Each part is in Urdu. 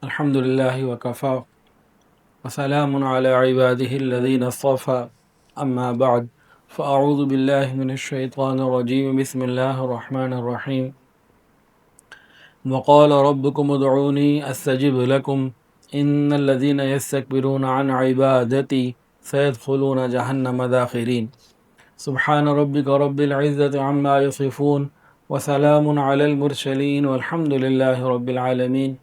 الحمد لله وكفى وسلام على عباده الذين اصطفى أما بعد فأعوذ بالله من الشيطان الرجيم بسم الله الرحمن الرحيم وقال ربكم ادعوني أستجب لكم إن الذين يستكبرون عن عبادتي سيدخلون جهنم داخرين سبحان ربك رب العزة عما يصفون وسلام على المرسلين والحمد لله رب العالمين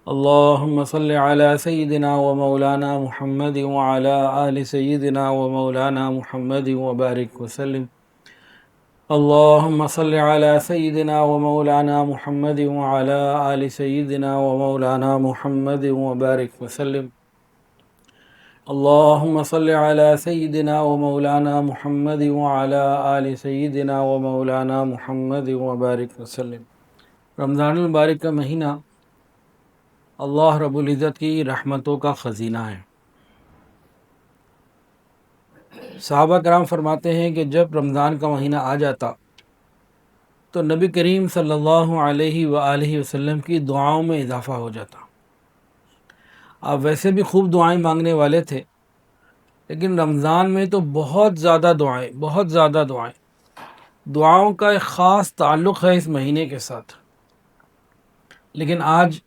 اللهم صل على سيدنا ومولانا محمد وعلى آل سيدنا ومولانا محمد وبارك وسلم اللهم صل على سيدنا ومولانا محمد وعلى آل سيدنا ومولانا محمد وبارك وسلم اللهم صل على سيدنا ومولانا محمد وعلى آل سيدنا ومولانا محمد وبارك وسلم۔ رمضان المبارک کا مہینہ اللہ رب العزت کی رحمتوں کا خزینہ ہے۔ صحابہ کرام فرماتے ہیں کہ جب رمضان کا مہینہ آ جاتا تو نبی کریم صلی اللہ علیہ وآلہ وسلم کی دعاؤں میں اضافہ ہو جاتا۔ آپ ویسے بھی خوب دعائیں مانگنے والے تھے، لیکن رمضان میں تو بہت زیادہ دعائیں، دعاؤں کا ایک خاص تعلق ہے اس مہینے کے ساتھ۔ لیکن آج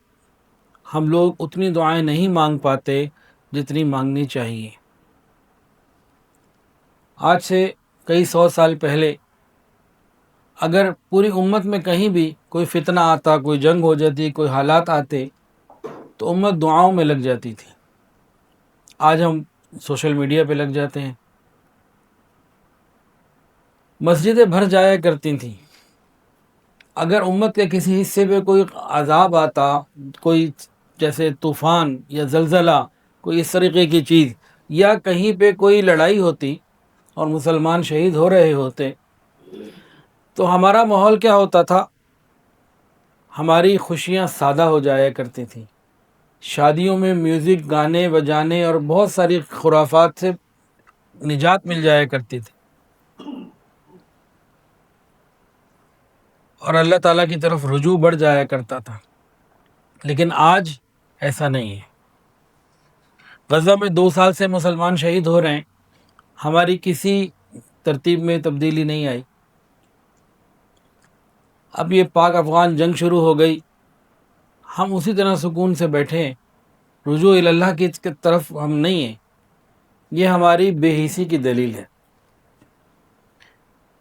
ہم لوگ اتنی دعائیں نہیں مانگ پاتے جتنی مانگنی چاہیے۔ آج سے کئی سو سال پہلے اگر پوری امت میں کہیں بھی کوئی فتنہ آتا، کوئی جنگ ہو جاتی، کوئی حالات آتے تو امت دعاؤں میں لگ جاتی تھی۔ آج ہم سوشل میڈیا پہ لگ جاتے ہیں۔ مسجدیں بھر جایا کرتی تھیں۔ اگر امت کے کسی حصے پہ کوئی عذاب آتا، کوئی جیسے طوفان یا زلزلہ، کوئی اس طریقے کی چیز، یا کہیں پہ کوئی لڑائی ہوتی اور مسلمان شہید ہو رہے ہوتے تو ہمارا ماحول کیا ہوتا تھا؟ ہماری خوشیاں سادہ ہو جایا کرتی تھیں۔ شادیوں میں میوزک، گانے بجانے اور بہت ساری خرافات سے نجات مل جایا کرتی تھی، اور اللہ تعالیٰ کی طرف رجوع بڑھ جایا کرتا تھا۔ لیکن آج ایسا نہیں ہے۔ غزہ میں 2 سال سے مسلمان شہید ہو رہے ہیں، ہماری کسی ترتیب میں تبدیلی نہیں آئی۔ اب یہ پاک افغان جنگ شروع ہو گئی، ہم اسی طرح سکون سے بیٹھے ہیں، رجوع اللہ کی طرف ہم نہیں ہیں۔ یہ ہماری بے حسی کی دلیل ہے۔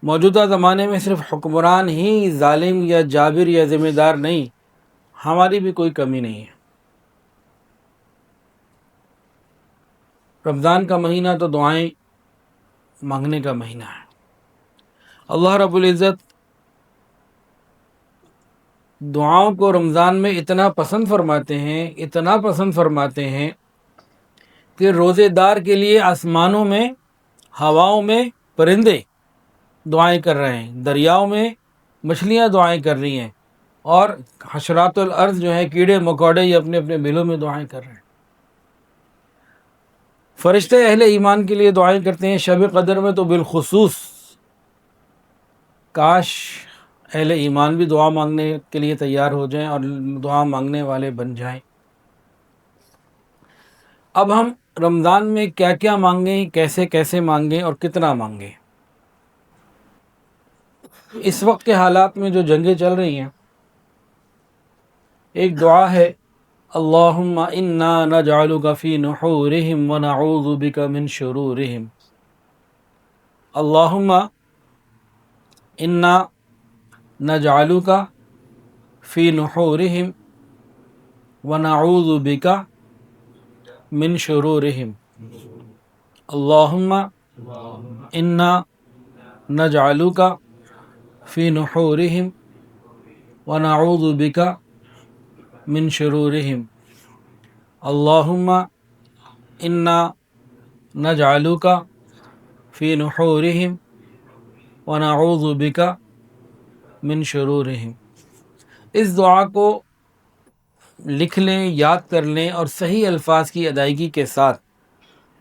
موجودہ زمانے میں صرف حکمران ہی ظالم یا جابر یا ذمہ دار نہیں، ہماری بھی کوئی کمی نہیں ہے۔ رمضان کا مہینہ تو دعائیں مانگنے کا مہینہ ہے۔ اللہ رب العزت دعاؤں کو رمضان میں اتنا پسند فرماتے ہیں کہ روزے دار کے لیے آسمانوں میں، ہواؤں میں پرندے دعائیں کر رہے ہیں، دریاؤں میں مچھلیاں دعائیں کر رہی ہیں، اور حشرات الارض جو ہیں، کیڑے مکوڑے، یہ اپنے اپنے بلوں میں دعائیں کر رہے ہیں۔ فرشتے اہل ایمان کے لیے دعائیں کرتے ہیں، شب قدر میں تو بالخصوص۔ کاش اہل ایمان بھی دعا مانگنے کے لیے تیار ہو جائیں اور دعا مانگنے والے بن جائیں۔ اب ہم رمضان میں کیا کیا مانگیں، کیسے کیسے مانگیں اور کتنا مانگیں؟ اس وقت کے حالات میں جو جنگیں چل رہی ہیں، ایک دعا ہے، اللہم انا نجعلک فی نحورہم ونعوذ بک من شرورہم۔ اللہم انا نجعلک فی نحورہم ونعوذ بک من شرورہم۔ اللہم انا نجعلک فی نحورہم ونعوذ بک من شرورہم۔ اللہم انا نجعلک فی نحورہم ونعوذ بک من شرورہم۔ اس دعا کو لکھ لیں، یاد کر لیں، اور صحیح الفاظ کی ادائیگی کے ساتھ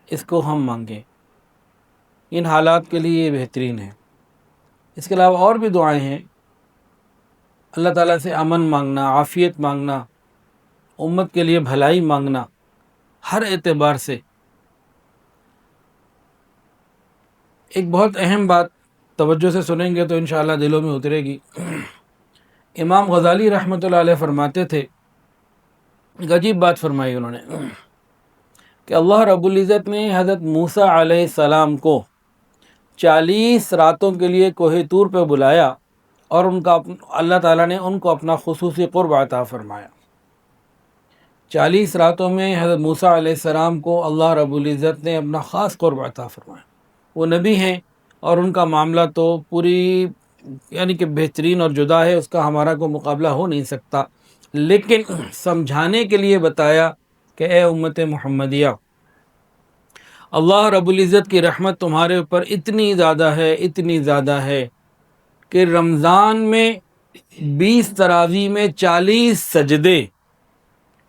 اس کو ہم مانگیں۔ ان حالات کے لیے یہ بہترین ہے۔ اس کے علاوہ اور بھی دعائیں ہیں، اللہ تعالیٰ سے امن مانگنا، عافیت مانگنا، امت کے لیے بھلائی مانگنا ہر اعتبار سے. ایک بہت اہم بات توجہ سے سنیں گے تو انشاءاللہ دلوں میں اترے گی. امام غزالی رحمۃ اللہ علیہ فرماتے تھے، ایک عجیب بات فرمائی انہوں نے، کہ اللہ رب العزت نے حضرت موسیٰ علیہ السلام کو 40 راتوں کے لیے کوہ طور پہ بلایا اور اللہ تعالیٰ نے ان کو اپنا خصوصی قرب عطا فرمایا. 40 راتوں میں حضرت موسیٰ علیہ السلام کو اللہ رب العزت نے اپنا خاص قرب عطا فرمایا. وہ نبی ہیں اور ان کا معاملہ تو پوری یعنی کہ بہترین اور جدا ہے، اس کا ہمارا کوئی مقابلہ ہو نہیں سکتا، لیکن سمجھانے کے لیے بتایا کہ اے امت محمدیہ، اللہ رب العزت کی رحمت تمہارے اوپر اتنی زیادہ ہے کہ رمضان میں 20 تراویح میں 40 سجدے،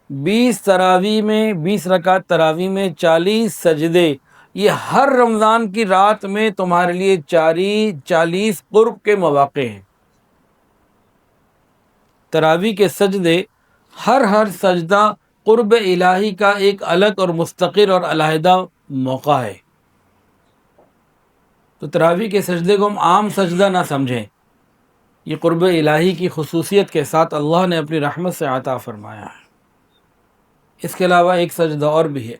20 رکعت تراویح میں 40 سجدے، یہ ہر رمضان کی رات میں تمہارے لیے 40 قرب کے مواقع ہیں. تراویح کے سجدے، ہر سجدہ قرب الہی کا ایک الگ اور مستقل اور علیحدہ موقع ہے. تو تراویح کے سجدے کو ہم عام سجدہ نہ سمجھیں، یہ قرب الہی کی خصوصیت کے ساتھ اللہ نے اپنی رحمت سے عطا فرمایا ہے. اس کے علاوہ ایک سجدہ اور بھی ہے،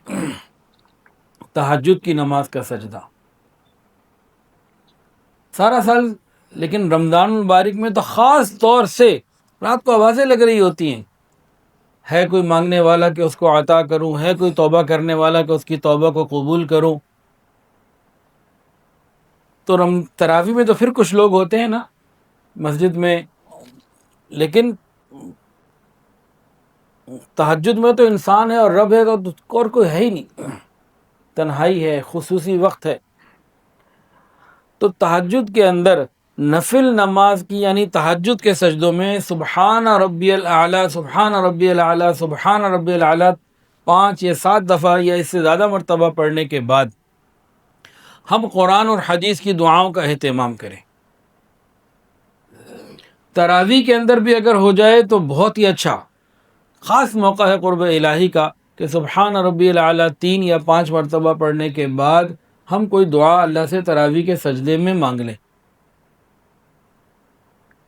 تہجد کی نماز کا سجدہ. سارا سال لیکن رمضان المبارک میں تو خاص طور سے رات کو آوازیں لگ رہی ہوتی ہیں، ہے کوئی مانگنے والا کہ اس کو عطا کروں، ہے کوئی توبہ کرنے والا کہ اس کی توبہ کو قبول کروں. تو تراویح میں تو پھر کچھ لوگ ہوتے ہیں نا مسجد میں، لیکن تہجد میں تو انسان ہے اور رب ہے تو اور کوئی ہے ہی نہیں، تنہائی ہے، خصوصی وقت ہے. تو تہجد کے اندر نفل نماز کی یعنی تہجد کے سجدوں میں سبحان ربی الاعلیٰ، سبحان ربی الاعلیٰ، سبحان ربی الاعلیٰ 5 یا 7 دفعہ یا اس سے زیادہ مرتبہ پڑھنے کے بعد ہم قرآن اور حدیث کی دعاؤں کا اہتمام کریں. تراویح کے اندر بھی اگر ہو جائے تو بہت ہی اچھا، خاص موقع ہے قرب الہی کا کہ سبحان ربی الاعلیٰ 3 یا 5 مرتبہ پڑھنے کے بعد ہم کوئی دعا اللہ سے تراویح کے سجدے میں مانگ لیں.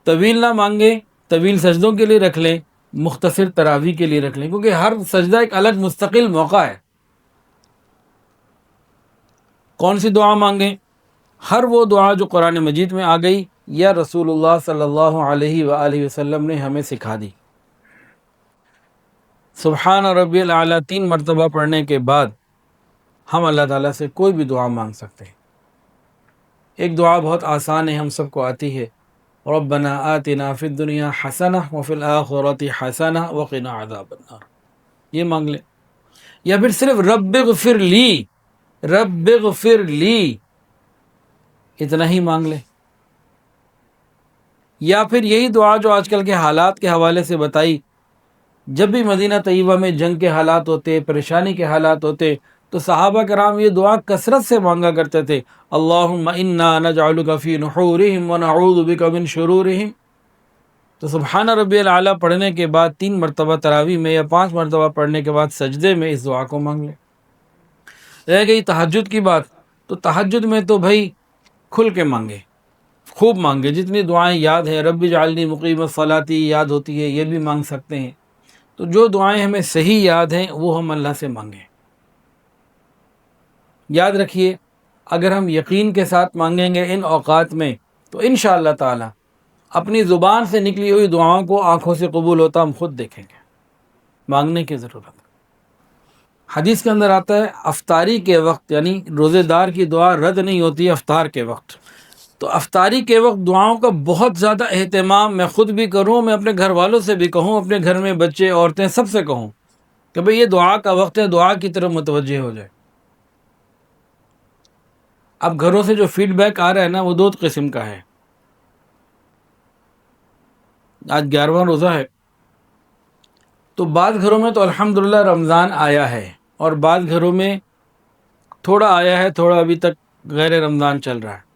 طویل نہ مانگیں، طویل سجدوں کے لیے رکھ لیں، مختصر تراویح کے لیے رکھ لیں، کیونکہ ہر سجدہ ایک الگ مستقل موقع ہے. کون سی دعا مانگیں؟ ہر وہ دعا جو قرآن مجید میں آ گئی یا رسول اللہ صلی اللہ علیہ وآلہ وسلم نے ہمیں سکھا دی. سبحان ربی الاعلیٰ 3 مرتبہ پڑھنے کے بعد ہم اللہ تعالیٰ سے کوئی بھی دعا مانگ سکتے ہیں. ایک دعا بہت آسان ہے، ہم سب کو آتی ہے، ربنا آتنا فی الدنیا حسنہ وفی الآخرۃ حسنہ وقنا عذاب النار، یہ مانگ لیں. یا پھر صرف رب اغفر لی، رب اغفر لی، اتنا ہی مانگ لیں. یا پھر یہی دعا جو آج کل کے حالات کے حوالے سے بتائی، جب بھی مدینہ طیبہ میں جنگ کے حالات ہوتے، پریشانی کے حالات ہوتے، تو صحابہ کرام یہ دعا کثرت سے مانگا کرتے تھے، اللہم انا نجعلک فی نحورہم ونعوذ بک من شرورہم. تو سبحان ربی الاعلیٰ پڑھنے کے بعد 3 مرتبہ تراویح میں یا 5 مرتبہ پڑھنے کے بعد سجدے میں اس دعا کو مانگ لیں. رہ گئی تہجد کی بات، تو تہجد میں تو بھائی کھل کے مانگے، خوب مانگے، جتنی دعائیں یاد ہیں، رب اجعلنی مقیم الصلاۃ یاد ہوتی ہے، یہ بھی مانگ سکتے ہیں. تو جو دعائیں ہمیں صحیح یاد ہیں وہ ہم اللہ سے مانگیں. یاد رکھیے، اگر ہم یقین کے ساتھ مانگیں گے ان اوقات میں تو انشاءاللہ تعالی اپنی زبان سے نکلی ہوئی دعاؤں کو آنکھوں سے قبول ہوتا ہم خود دیکھیں گے. مانگنے کی ضرورت. حدیث کے اندر آتا ہے افطاری کے وقت یعنی روزے دار کی دعا رد نہیں ہوتی افطار کے وقت. تو افطاری کے وقت دعاؤں کا بہت زیادہ اہتمام میں خود بھی کروں، میں اپنے گھر والوں سے بھی کہوں، اپنے گھر میں بچے عورتیں سب سے کہوں کہ بھئی یہ دعا کا وقت ہے، دعا کی طرف متوجہ ہو جائے. اب گھروں سے جو فیڈ بیک آ رہا ہے نا وہ 2 قسم کا ہے. آج 11واں روزہ ہے، تو بعض گھروں میں تو الحمدللہ رمضان آیا ہے اور بعض گھروں میں تھوڑا آیا ہے، تھوڑا ابھی تک غیر رمضان چل رہا ہے.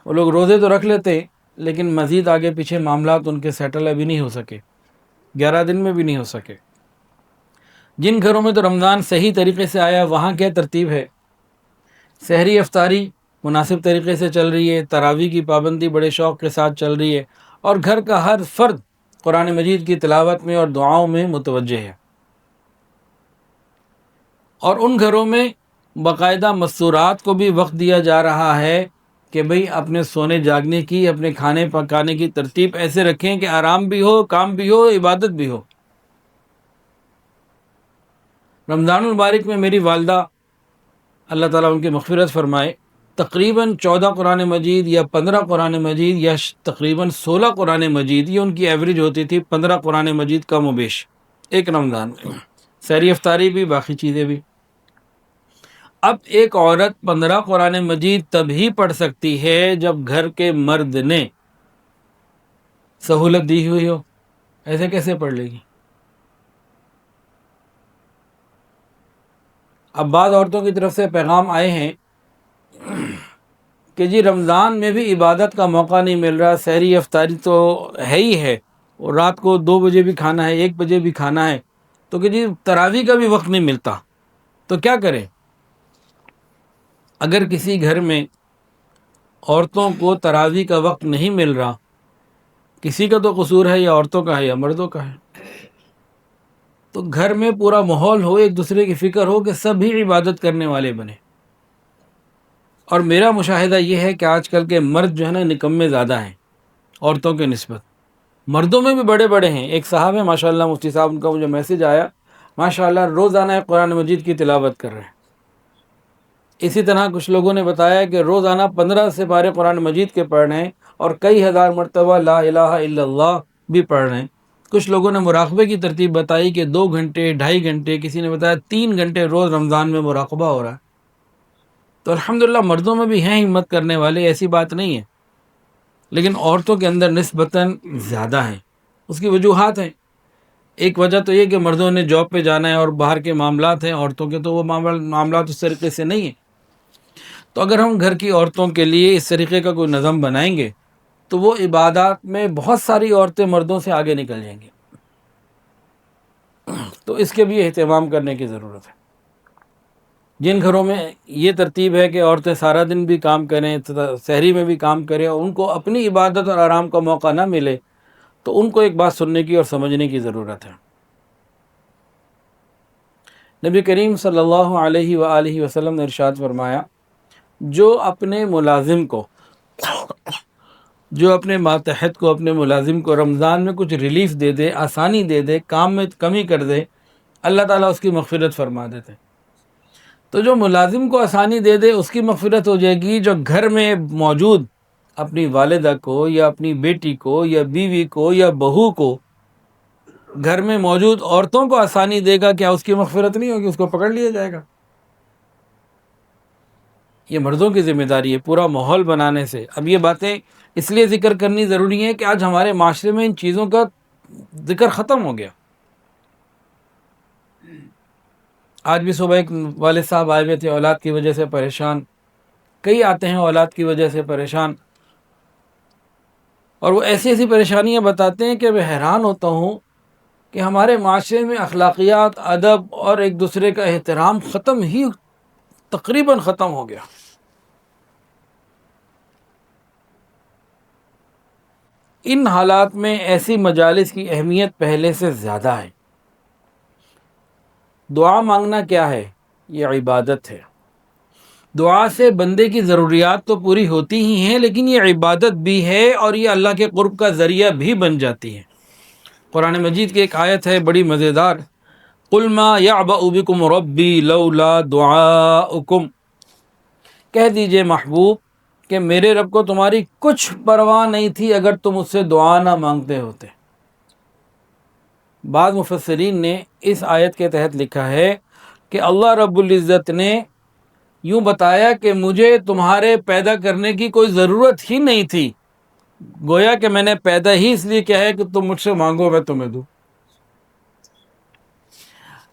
وہ لوگ روزے تو رکھ لیتے لیکن مزید آگے پیچھے معاملات ان کے سیٹل ابھی نہیں ہو سکے، 11 دن میں بھی نہیں ہو سکے. جن گھروں میں تو رمضان صحیح طریقے سے آیا وہاں کیا ترتیب ہے؟ سحری افطاری مناسب طریقے سے چل رہی ہے، تراویح کی پابندی بڑے شوق کے ساتھ چل رہی ہے، اور گھر کا ہر فرد قرآن مجید کی تلاوت میں اور دعاؤں میں متوجہ ہے، اور ان گھروں میں باقاعدہ مستورات کو بھی وقت دیا جا رہا ہے کہ بھئی اپنے سونے جاگنے کی، اپنے کھانے پکانے کی ترتیب ایسے رکھیں کہ آرام بھی ہو، کام بھی ہو، عبادت بھی ہو۔ رمضان المبارک میں میری والدہ، اللہ تعالیٰ ان کی مغفرت فرمائے، تقریباً 14 قرآن مجید یا 15 قرآن مجید یا تقریباً 16 قرآن مجید، یہ ان کی ایوریج ہوتی تھی، 15 قرآن مجید کم و بیش ایک رمضان میں، سحری افطاری بھی، باقی چیزیں بھی۔ اب ایک عورت 15 قرآن مجید تب ہی پڑھ سکتی ہے جب گھر کے مرد نے سہولت دی ہوئی ہو، ایسے کیسے پڑھ لے گی؟ اب بعض عورتوں کی طرف سے پیغام آئے ہیں کہ جی رمضان میں بھی عبادت کا موقع نہیں مل رہا، سحری افطاری تو ہے ہی ہے، اور رات کو 2 بجے بھی کھانا ہے، 1 بجے بھی کھانا ہے، تو کہ جی تراویح کا بھی وقت نہیں ملتا، تو کیا کریں؟ اگر کسی گھر میں عورتوں کو تراویح کا وقت نہیں مل رہا، کسی کا تو قصور ہے، یا عورتوں کا ہے یا مردوں کا ہے، تو گھر میں پورا ماحول ہو، ایک دوسرے کی فکر ہو کہ سب ہی عبادت کرنے والے بنے۔ اور میرا مشاہدہ یہ ہے کہ آج کل کے مرد جو ہے نا نکمے زیادہ ہیں عورتوں کے نسبت، مردوں میں بھی بڑے بڑے ہیں۔ ایک صاحب ہیں ماشاءاللہ، مفتی صاحب، ان کا مجھے میسج آیا، ماشاءاللہ روزانہ قرآن مجید کی تلاوت کر رہے ہیں۔ اسی طرح کچھ لوگوں نے بتایا کہ روزانہ 15 سے پارے قرآن مجید کے پڑھ رہے ہیں، اور کئی ہزار مرتبہ لا الہ الا اللہ بھی پڑھ رہے ہیں۔ کچھ لوگوں نے مراقبے کی ترتیب بتائی کہ 2 گھنٹے، 2.5 گھنٹے، کسی نے بتایا 3 گھنٹے روز رمضان میں مراقبہ ہو رہا ہے۔ تو الحمدللہ مردوں میں بھی ہیں ہمت کرنے والے، ایسی بات نہیں ہے، لیکن عورتوں کے اندر نسبتاً زیادہ ہیں۔ اس کی وجوہات ہیں۔ ایک وجہ تو یہ کہ مردوں نے جاب پہ جانا ہے اور باہر کے معاملات ہیں، عورتوں کے تو وہ معاملات اس طریقے سے نہیں ہیں۔ تو اگر ہم گھر کی عورتوں کے لیے اس طریقے کا کوئی نظم بنائیں گے تو وہ عبادات میں بہت ساری عورتیں مردوں سے آگے نکل جائیں گی، تو اس کے بھی اہتمام کرنے کی ضرورت ہے۔ جن گھروں میں یہ ترتیب ہے کہ عورتیں سارا دن بھی کام کریں، سحری میں بھی کام کریں، اور ان کو اپنی عبادت اور آرام کا موقع نہ ملے، تو ان کو ایک بات سننے کی اور سمجھنے کی ضرورت ہے۔ نبی کریم صلی اللہ علیہ وآلہ وسلم نے ارشاد فرمایا، جو اپنے ملازم کو، جو اپنے ماتحت کو، اپنے ملازم کو رمضان میں کچھ ریلیف دے دے، آسانی دے دے، کام میں کمی کر دے، اللہ تعالیٰ اس کی مغفرت فرما دیتے۔ تو جو ملازم کو آسانی دے دے اس کی مغفرت ہو جائے گی، جو گھر میں موجود اپنی والدہ کو یا اپنی بیٹی کو یا بیوی کو یا بہو کو، گھر میں موجود عورتوں کو آسانی دے گا، کیا اس کی مغفرت نہیں ہوگی؟ اس کو پکڑ لیا جائے گا۔ یہ مردوں کی ذمہ داری ہے پورا ماحول بنانے سے۔ اب یہ باتیں اس لیے ذکر کرنی ضروری ہے کہ آج ہمارے معاشرے میں ان چیزوں کا ذکر ختم ہو گیا۔ آج بھی صبح ایک والد صاحب آئے ہوئے تھے، اولاد کی وجہ سے پریشان، کئی آتے ہیں اولاد کی وجہ سے پریشان، اور وہ ایسی ایسی پریشانیاں بتاتے ہیں کہ میں حیران ہوتا ہوں کہ ہمارے معاشرے میں اخلاقیات، ادب اور ایک دوسرے کا احترام تقریباً ختم ہو گیا۔ ان حالات میں ایسی مجالس کی اہمیت پہلے سے زیادہ ہے۔ دعا مانگنا کیا ہے؟ یہ عبادت ہے۔ دعا سے بندے کی ضروریات تو پوری ہوتی ہی ہیں، لیکن یہ عبادت بھی ہے، اور یہ اللہ کے قرب کا ذریعہ بھی بن جاتی ہے۔ قرآن مجید کی ایک آیت ہے بڑی مزیدار، قُلْ مَا يَعْبَأُ بِكُمْ رَبِّي لَوْلَا دُعَاؤُكُمْ، کہہ دیجئے محبوب کہ میرے رب کو تمہاری کچھ پرواہ نہیں تھی اگر تم اس سے دعا نہ مانگتے ہوتے۔ بعض مفسرین نے اس آیت کے تحت لکھا ہے کہ اللہ رب العزت نے یوں بتایا کہ مجھے تمہارے پیدا کرنے کی کوئی ضرورت ہی نہیں تھی، گویا کہ میں نے پیدا ہی اس لیے کیا ہے کہ تم مجھ سے مانگو میں تمہیں دوں۔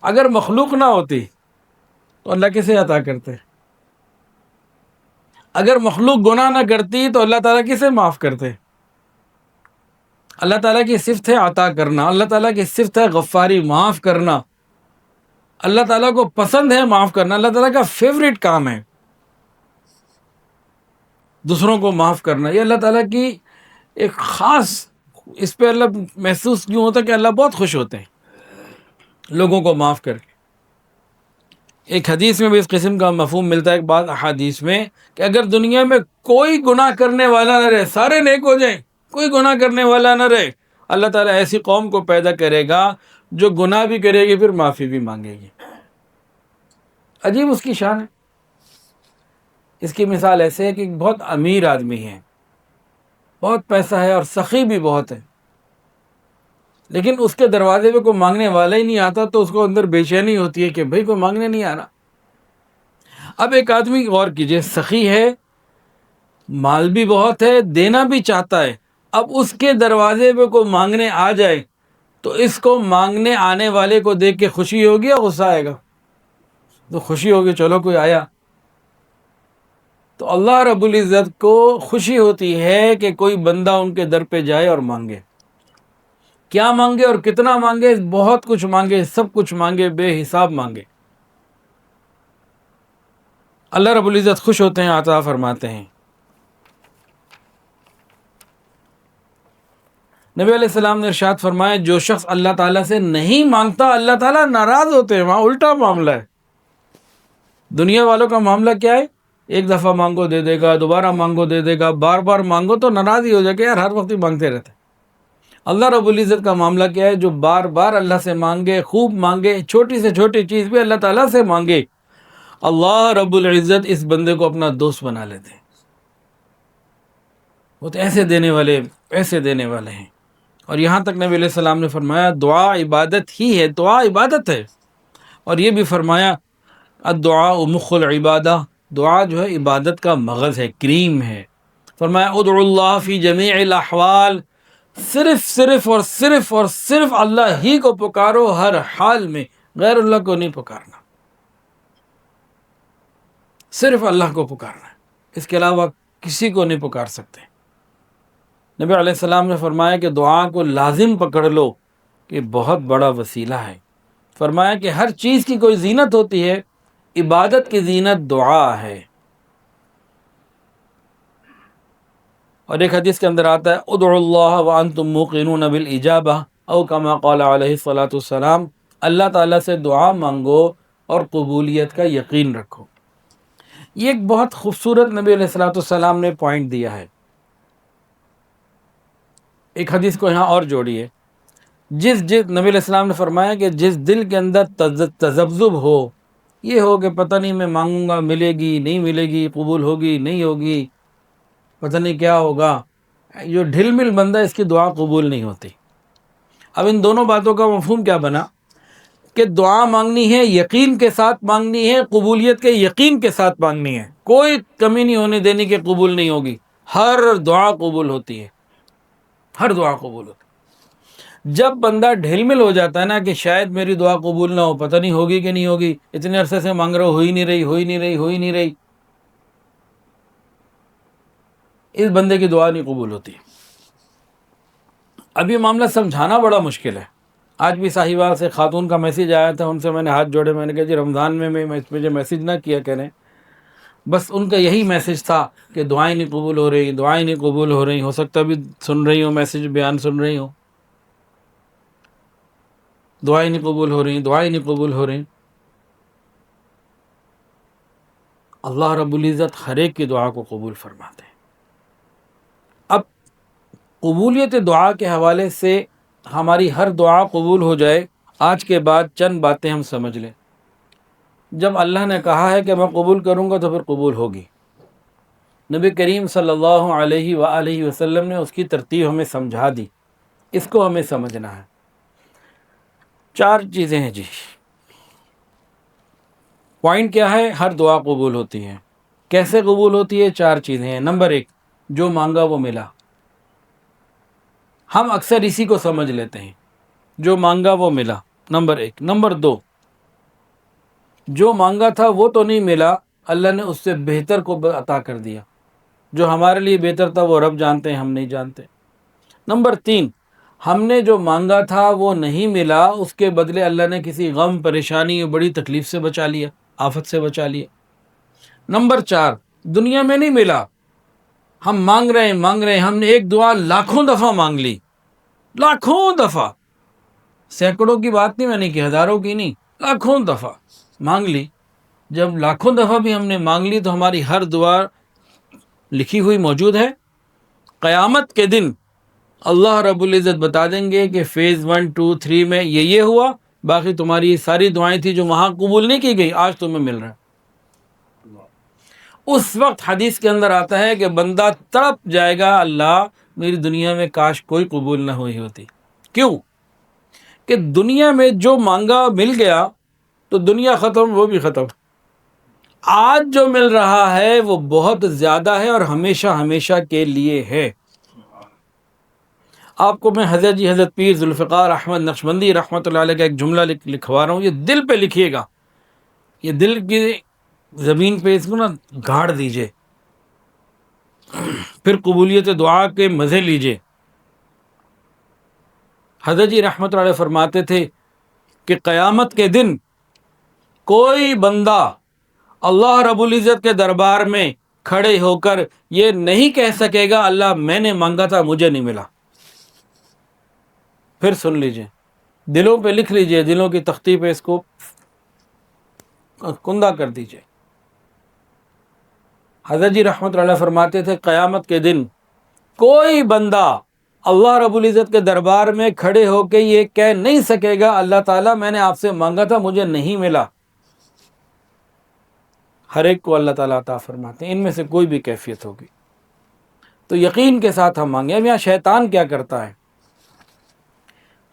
اگر مخلوق نہ ہوتی تو اللہ کسے عطا کرتے؟ اگر مخلوق گناہ نہ کرتی تو اللہ تعالیٰ کسے معاف کرتے؟ اللہ تعالیٰ کی صفت ہے عطا کرنا، اللہ تعالیٰ کی صفت ہے غفاری، معاف کرنا، اللہ تعالیٰ کو پسند ہے معاف کرنا، اللہ تعالیٰ کا فیوریٹ کام ہے دوسروں کو معاف کرنا. یہ اللہ تعالیٰ کی ایک خاص، اس پہ اللہ محسوس کیوں ہوتا ہے کہ اللہ بہت خوش ہوتے ہیں لوگوں کو معاف کر کے. ایک حدیث میں بھی اس قسم کا مفہوم ملتا ہے، ایک بعض احادیث میں، کہ اگر دنیا میں کوئی گناہ کرنے والا نہ رہے، سارے نیک ہو جائیں، کوئی گناہ کرنے والا نہ رہے، اللہ تعالیٰ ایسی قوم کو پیدا کرے گا جو گناہ بھی کرے گی پھر معافی بھی مانگے گی. عجیب اس کی شان ہے. اس کی مثال ایسے ہے کہ ایک بہت امیر آدمی ہے، بہت پیسہ ہے اور سخی بھی بہت ہے، لیکن اس کے دروازے پہ کوئی مانگنے والا ہی نہیں آتا تو اس کو اندر بے چینی ہوتی ہے کہ بھئی کوئی مانگنے نہیں آ رہا. اب ایک آدمی غور کیجئے، سخی ہے، مال بھی بہت ہے، دینا بھی چاہتا ہے، اب اس کے دروازے پہ کوئی مانگنے آ جائے تو اس کو مانگنے آنے والے کو دیکھ کے خوشی ہوگی یا غصہ آئے گا؟ تو خوشی ہوگی، چلو کوئی آیا. تو اللہ رب العزت کو خوشی ہوتی ہے کہ کوئی بندہ ان کے در پہ جائے اور مانگے. کیا مانگے اور کتنا مانگے؟ بہت کچھ مانگے، سب کچھ مانگے، بے حساب مانگے. اللہ رب العزت خوش ہوتے ہیں، عطا فرماتے ہیں. نبی علیہ السلام نے ارشاد فرمایا، جو شخص اللہ تعالیٰ سے نہیں مانگتا اللہ تعالیٰ ناراض ہوتے ہیں. وہاں الٹا معاملہ ہے. دنیا والوں کا معاملہ کیا ہے؟ ایک دفعہ مانگو دے دے گا، دوبارہ مانگو دے دے گا، بار بار مانگو تو ناراض ہی ہو جائے گا، یار ہر وقت ہی مانگتے رہتے. اللہ رب العزت کا معاملہ کیا ہے؟ جو بار بار اللہ سے مانگے، خوب مانگے، چھوٹی سے چھوٹی چیز بھی اللہ تعالیٰ سے مانگے، اللہ رب العزت اس بندے کو اپنا دوست بنا لیتے ہیں. وہ تو ایسے دینے والے، ایسے دینے والے ہیں. اور یہاں تک نبی علیہ السلام نے فرمایا دعا عبادت ہی ہے، دعا عبادت ہے. اور یہ بھی فرمایا الدعاء مخ العبادہ، دعا جو ہے عبادت کا مغز ہے، کریم ہے. فرمایا ادعو اللہ فی جمیع الاحوال، صرف اور صرف اللہ ہی کو پکارو ہر حال میں، غیر اللہ کو نہیں پکارنا، صرف اللہ کو پکارنا ہے، اس کے علاوہ کسی کو نہیں پکار سکتے. نبی علیہ السلام نے فرمایا کہ دعا کو لازم پکڑ لو، کہ بہت بڑا وسیلہ ہے. فرمایا کہ ہر چیز کی کوئی زینت ہوتی ہے، عبادت کی زینت دعا ہے. اور ایک حدیث کے اندر آتا ہے ادعوا اللہ وانتم موقنون بالاجابہ او کما قال علیہ الصلاۃ والسلام، اللہ تعالیٰ سے دعا مانگو اور قبولیت کا یقین رکھو. یہ ایک بہت خوبصورت نبی علیہ الصلاۃ والسلام نے پوائنٹ دیا ہے. ایک حدیث کو یہاں اور جوڑیے، جس نبی علیہ السلام نے فرمایا کہ جس دل کے اندر تذبذب ہو، یہ ہو کہ پتہ نہیں میں مانگوں گا ملے گی نہیں ملے گی، قبول ہوگی نہیں ہوگی، پتہ نہیں کیا ہوگا، جو ڈھل مل بندہ اس کی دعا قبول نہیں ہوتی. اب ان دونوں باتوں کا مفہوم کیا بنا کہ دعا مانگنی ہے، یقین کے ساتھ مانگنی ہے، قبولیت کے یقین کے ساتھ مانگنی ہے، کوئی کمی نہیں ہونے دینی کہ قبول نہیں ہوگی. ہر دعا قبول ہوتی ہے، ہر دعا قبول ہوتی ہے. جب بندہ ڈھل مل ہو جاتا ہے نا کہ شاید میری دعا قبول نہ ہو، پتہ نہیں ہوگی کہ نہیں ہوگی، اتنے عرصے سے مانگ رہا ہو ہی نہیں رہی، اس بندے کی دعا نہیں قبول ہوتی. اب یہ معاملہ سمجھانا بڑا مشکل ہے. آج بھی ساہیوال سے خاتون کا میسیج آیا تھا، ان سے میں نے ہاتھ جوڑے، میں نے کہا جی رمضان میں مجھے میسیج نہ کیا کریں. بس ان کا یہی میسیج تھا کہ دعائیں نہیں قبول ہو رہی، ہو سکتا بھی سن رہی ہوں، میسیج بیان سن رہی ہوں، دعائیں نہیں قبول ہو رہی. اللہ رب العزت ہر ایک کی دعا کو قبول فرماتے ہیں. اب قبولیت دعا کے حوالے سے ہماری ہر دعا قبول ہو جائے، آج کے بعد چند باتیں ہم سمجھ لیں. جب اللہ نے کہا ہے کہ میں قبول کروں گا تو پھر قبول ہوگی. نبی کریم صلی اللہ علیہ وآلہ وسلم نے اس کی ترتیب ہمیں سمجھا دی، اس کو ہمیں سمجھنا ہے. 4 چیزیں ہیں جی. پوائنٹ کیا ہے؟ ہر دعا قبول ہوتی ہے. کیسے قبول ہوتی ہے؟ 4 چیزیں ہیں. نمبر 1، جو مانگا وہ ملا. ہم اکثر اسی کو سمجھ لیتے ہیں، جو مانگا وہ ملا، نمبر 1. نمبر 2، جو مانگا تھا وہ تو نہیں ملا، اللہ نے اس سے بہتر کو عطا کر دیا. جو ہمارے لیے بہتر تھا وہ رب جانتے ہیں، ہم نہیں جانتے. نمبر 3، ہم نے جو مانگا تھا وہ نہیں ملا، اس کے بدلے اللہ نے کسی غم، پریشانی اور بڑی تکلیف سے بچا لیا، آفت سے بچا لیا۔ نمبر 4، دنیا میں نہیں ملا، ہم مانگ رہے ہیں، ہم نے ایک دعا لاکھوں دفعہ مانگ لی، لاکھوں دفعہ، سینکڑوں کی بات نہیں میں نے کی، ہزاروں کی نہیں، لاکھوں دفعہ مانگ لی۔ جب لاکھوں دفعہ بھی ہم نے مانگ لی تو ہماری ہر دعا لکھی ہوئی موجود ہے۔ قیامت کے دن اللہ رب العزت بتا دیں گے کہ فیز 1 2 3 میں یہ ہوا، باقی تمہاری ساری دعائیں تھی جو وہاں قبول نہیں کی گئی، آج تمہیں مل رہا ہے۔ اس وقت حدیث کے اندر آتا ہے کہ بندہ تڑپ جائے گا، اللہ میری دنیا میں کاش کوئی قبول نہ ہوئی ہوتی۔ کیوں؟ کہ دنیا میں جو مانگا مل گیا تو دنیا ختم، وہ بھی ختم۔ آج جو مل رہا ہے وہ بہت زیادہ ہے اور ہمیشہ ہمیشہ کے لیے ہے۔ آپ کو میں حضرت پیر ذوالفقار احمد نقشبندی رحمۃ اللہ علیہ کا ایک جملہ لکھوا رہا ہوں، یہ دل پہ لکھیے گا، یہ دل کی زمین پہ اس کو نا گاڑ دیجئے، پھر قبولیت دعا کے مزے لیجئے۔ حضرت جی رحمۃ اللہ علیہ فرماتے تھے کہ قیامت کے دن کوئی بندہ اللہ رب العزت کے دربار میں کھڑے ہو کر یہ نہیں کہہ سکے گا اللہ میں نے مانگا تھا مجھے نہیں ملا۔ پھر سن لیجئے، دلوں پہ لکھ لیجئے، دلوں کی تختی پہ اس کو کندہ کر دیجئے۔ حضرت جی رحمۃ اللہ علیہ فرماتے تھے قیامت کے دن کوئی بندہ اللہ رب العزت کے دربار میں کھڑے ہو کے یہ کہہ نہیں سکے گا اللہ تعالیٰ میں نے آپ سے مانگا تھا مجھے نہیں ملا۔ ہر ایک کو اللہ تعالیٰ عطا فرماتے ہیں، ان میں سے کوئی بھی کیفیت ہوگی تو یقین کے ساتھ ہم مانگیں۔ اب یہاں شیطان کیا کرتا ہے؟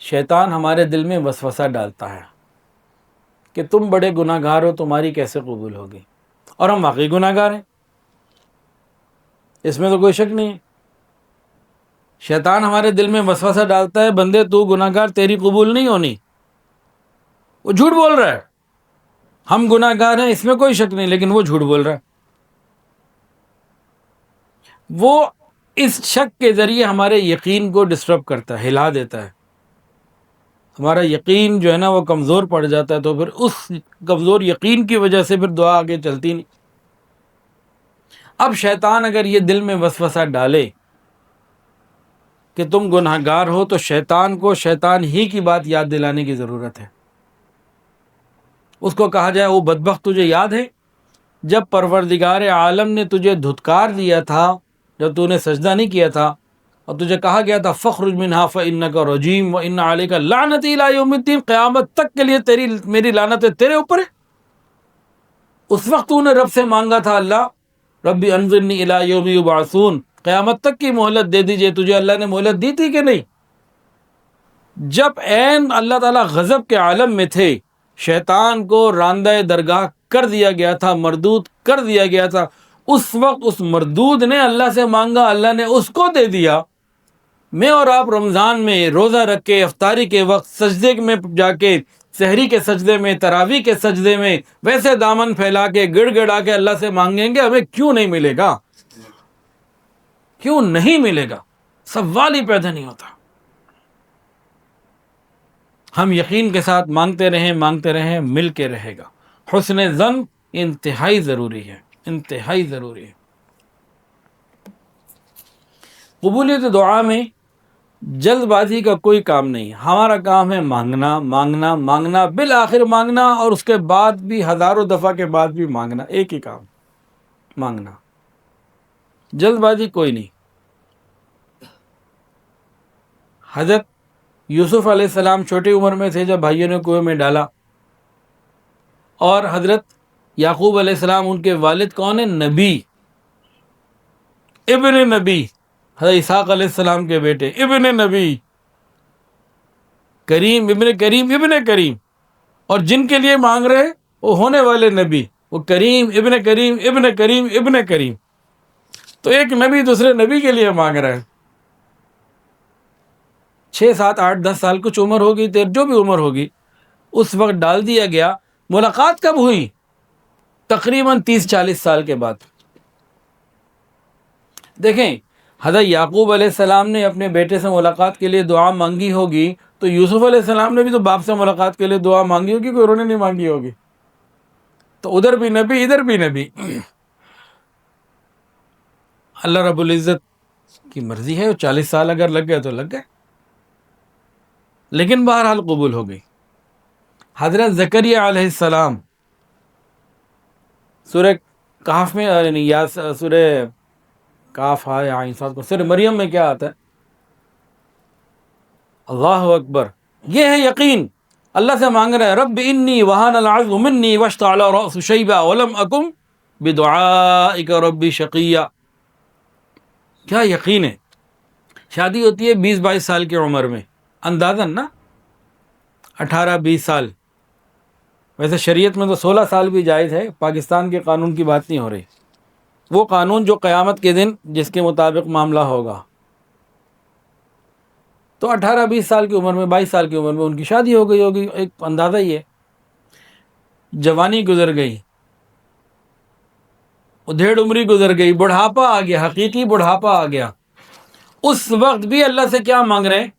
شیطان ہمارے دل میں وسوسہ ڈالتا ہے کہ تم بڑے گناہ گار ہو، تمہاری کیسے قبول ہوگی، اور ہم واقعی گناہ گار ہیں، اس میں تو کوئی شک نہیں ہے۔ شیطان ہمارے دل میں وسوسہ ڈالتا ہے بندے تو گناہ گار، تیری قبول نہیں ہونی، وہ جھوٹ بول رہا ہے، ہم گناہ گار ہیں اس میں کوئی شک نہیں، لیکن وہ جھوٹ بول رہا ہے۔ وہ اس شک کے ذریعے ہمارے یقین کو ڈسٹرب کرتا ہے، ہلا دیتا ہے، ہمارا یقین جو ہے نا وہ کمزور پڑ جاتا ہے، تو پھر اس کمزور یقین کی وجہ سے پھر دعا آگے چلتی نہیں۔ اب شیطان اگر یہ دل میں وسوسہ ڈالے کہ تم گناہ گار ہو تو شیطان کو شیطان ہی کی بات یاد دلانے کی ضرورت ہے۔ اس کو کہا جائے وہ بدبخت تجھے یاد ہے جب پروردگار عالم نے تجھے دھتکار دیا تھا، جب تو نے سجدہ نہیں کیا تھا اور تجھے کہا گیا تھا فخرج منہا فإنک رجیم وإن علیک لعنتی الی یوم الدین، قیامت تک کے لیے میری لعنت تیرے اوپر ہے۔ اس وقت تو نے رب سے مانگا تھا اللہ ربی انظرنی الی یوم یبعثون، قیامت تک کی مہلت دے دیجئے، تجھے اللہ نے مہلت دی تھی کہ نہیں؟ جب عین اللہ تعالیٰ غضب کے عالم میں تھے، شیطان کو راندہ درگاہ کر دیا گیا تھا، مردود کر دیا گیا تھا، اس وقت اس مردود نے اللہ سے مانگا، اللہ نے اس کو دے دیا۔ میں اور آپ رمضان میں روزہ رکھ کے افطاری کے وقت سجدے میں جا کے، سحری کے سجدے میں، تراویح کے سجدے میں ویسے دامن پھیلا کے گڑ گڑا کے اللہ سے مانگیں گے، ہمیں کیوں نہیں ملے گا؟ کیوں نہیں ملے گا؟ سوال ہی پیدا نہیں ہوتا۔ ہم یقین کے ساتھ مانگتے رہیں، مل کے رہے گا۔ حسن ظن انتہائی ضروری ہے، انتہائی ضروری ہے۔ قبولیت دعا میں جلد بازی کا کوئی کام نہیں، ہمارا کام ہے مانگنا مانگنا مانگنا، بالآخر مانگنا، اور اس کے بعد بھی ہزاروں دفعہ کے بعد بھی مانگنا، ایک ہی کام، مانگنا، جلد بازی کوئی نہیں۔ حضرت یوسف علیہ السلام چھوٹی عمر میں تھے جب بھائیوں نے کنویں میں ڈالا، اور حضرت یعقوب علیہ السلام ان کے والد کون ہیں؟ نبی، ابن نبی، حضرت اسحاق علیہ السلام کے بیٹے، ابن نبی، کریم، ابن کریم، ابن کریم، اور جن کے لیے مانگ رہے وہ ہونے والے نبی، وہ کریم، ابن کریم، ابن کریم، ابن کریم۔ تو ایک نبی دوسرے نبی کے لیے مانگ رہا ہے۔ 6 7 8 10 سال کچھ عمر ہوگی، تیر جو بھی عمر ہوگی، اس وقت ڈال دیا گیا۔ ملاقات کب ہوئی؟ تقریباً 30 40 سال کے بعد۔ دیکھیں حضرت یعقوب علیہ السلام نے اپنے بیٹے سے ملاقات کے لیے دعا مانگی ہوگی تو یوسف علیہ السلام نے بھی تو باپ سے ملاقات کے لیے دعا مانگی ہوگی، کوئی انہوں نے نہیں مانگی ہوگی. تو ادھر بھی نبی ادھر بھی نبی. اللہ رب العزت کی مرضی ہے، 40 سال اگر لگ گئے تو لگ گئے، لیکن بہرحال قبول ہو گئی. حضرت زکریا علیہ السلام سورہ کہف میں یعنی یا سورہ کاف ہے عین صاد کو سورہ مریم میں کیا آتا ہے؟ اللہ اکبر. یہ ہے یقین. اللہ سے مانگ رہے ہیں رب انی وہان العظم منی واشتعل الرأس شیبا ولم اکن بدعائک ربی شقیا. کیا یقین ہے. شادی ہوتی ہے 20-22 سال کی عمر میں اندازاً نا، 18-20 سال. ویسے شریعت میں تو 16 سال بھی جائز ہے، پاکستان کے قانون کی بات نہیں ہو رہی. وہ قانون جو قیامت کے دن جس کے مطابق معاملہ ہوگا. تو 18-20 سال کی عمر میں، 22 سال کی عمر میں ان کی شادی ہو گئی ہوگی، ایک اندازہ ہی ہے. جوانی گزر گئی، ادھیڑ عمری گزر گئی، بڑھاپا آ گیا، حقیقی بڑھاپا آ گیا. اس وقت بھی اللہ سے کیا مانگ رہے ہیں؟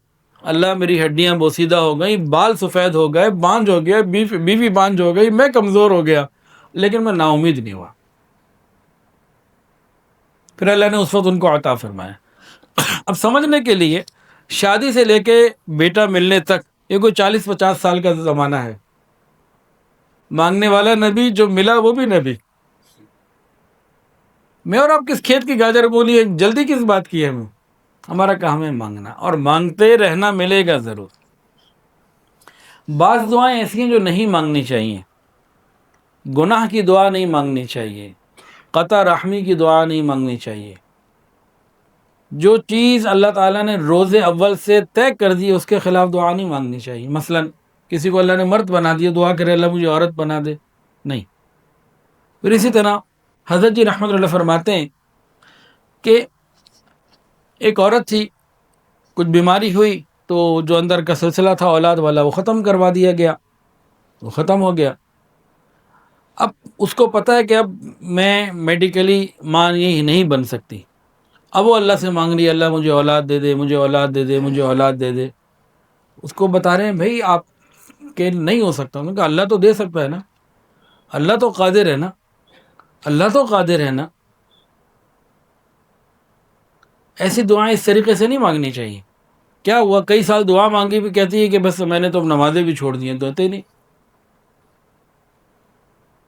اللہ میری ہڈیاں بوسیدہ ہو گئیں، بال سفید ہو گئے، بانجھ ہو گیا، بیوی بانجھ ہو گئی، میں کمزور ہو گیا، لیکن میں نا امید نہیں ہوا. پھر اللہ نے اس وقت ان کو عطا فرمایا. اب سمجھنے کے لیے شادی سے لے کے بیٹا ملنے تک یہ کوئی 40-50 سال کا زمانہ ہے. مانگنے والا نبی، جو ملا وہ بھی نبی. میں اور آپ کس کھیت کی گاجر بولی ہے، جلدی کس بات کی ہے. ہمارا کام ہے مانگنا، اور مانگتے رہنا، ملے گا ضرور. بعض دعائیں ایسی ہیں جو نہیں مانگنی چاہیے. گناہ کی دعا نہیں مانگنی چاہیے، قطع رحمی کی دعا نہیں مانگنی چاہیے. جو چیز اللہ تعالیٰ نے روز اول سے طے کر دی اس کے خلاف دعا نہیں مانگنی چاہیے. مثلا کسی کو اللہ نے مرد بنا دیا، دعا کرے اللہ مجھے عورت بنا دے، نہیں. پھر اسی طرح حضرت جی رحمۃ اللہ فرماتے ہیں کہ ایک عورت تھی، کچھ بیماری ہوئی تو جو اندر کا سلسلہ تھا اولاد والا وہ ختم کروا دیا گیا، وہ ختم ہو گیا. اب اس کو پتہ ہے کہ اب میں میڈیکلی ماں یہ نہیں بن سکتی. اب وہ اللہ سے مانگ رہی ہے اللہ مجھے اولاد دے دے، مجھے اولاد دے دے، مجھے اولاد دے دے. اس کو بتا رہے ہیں بھائی آپ کے نہیں ہو سکتا. انہوں نے کہا اللہ تو دے سکتا ہے نا، اللہ تو قادر ہے نا، اللہ تو قادر ہے نا. ایسی دعائیں اس طریقے سے نہیں مانگنی چاہیے. کیا ہوا کئی سال دعا مانگی بھی کہتی ہے کہ بس میں نے تو نمازیں بھی چھوڑ دی ہیں، دوتے نہیں.